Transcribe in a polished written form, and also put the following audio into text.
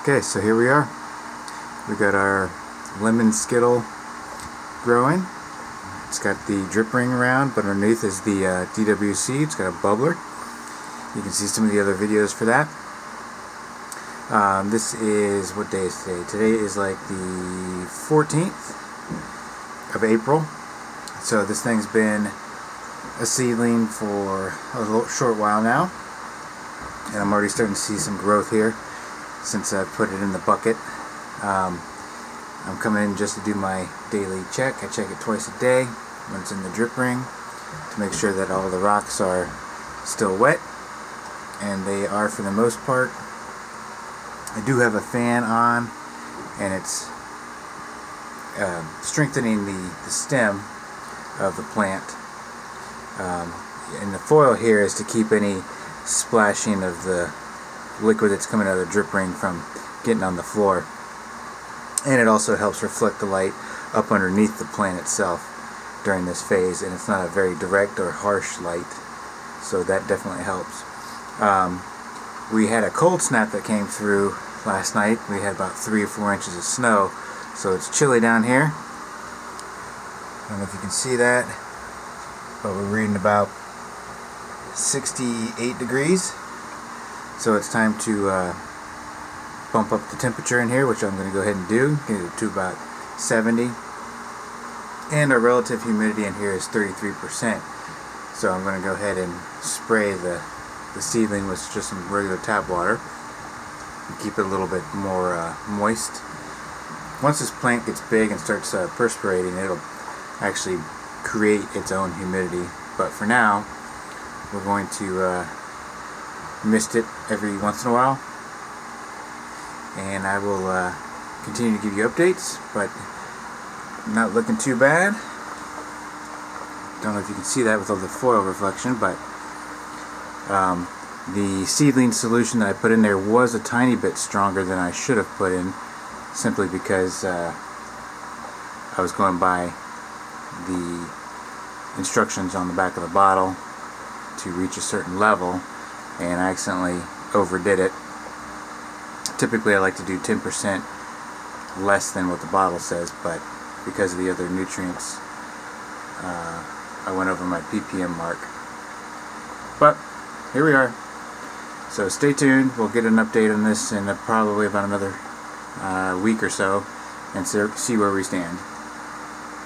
Okay, so here we are. We got our lemon skittle growing. It's got the drip ring around, but underneath is the DWC. It's got a bubbler. You can see some of the other videos for that. This is, what day is today? Today is like the 14th of April. So this thing's been a seedling for a little short while now, and I'm already starting to see some growth here since I put it in the bucket. I'm coming in just to do my daily check. I check it twice a day when it's in the drip ring to make sure that all the rocks are still wet, and they are for the most part. I do have a fan on, and it's strengthening the stem of the plant. And the foil here is to keep any splashing of the liquid that's coming out of the drip ring from getting on the floor. And it also helps reflect the light up underneath the plant itself during this phase, and it's not a very direct or harsh light, so that definitely helps. We had a cold snap that came through last night. We had about 3 or 4 inches of snow, so it's chilly down here. I don't know if you can see that, but we're reading about 68 degrees. So it's time to bump up the temperature in here, which I'm going to go ahead and do. Get it to about 70. And our relative humidity in here is 33%. So I'm going to go ahead and spray the seedling with just some regular tap water and keep it a little bit more moist. Once this plant gets big and starts perspirating, it'll actually create its own humidity. But for now, we're going to mist it every once in a while, and I will continue to give you updates, but not looking too bad. Don't know if you can see that with all the foil reflection, but the seedling solution that I put in there was a tiny bit stronger than I should have put in, simply because I was going by the instructions on the back of the bottle to reach a certain level, and I accidentally overdid it. Typically I like to do 10% less than what the bottle says, but because of the other nutrients, I went over my ppm mark. But here we are. So stay tuned. We'll get an update on this in probably about another week or so, and see where we stand.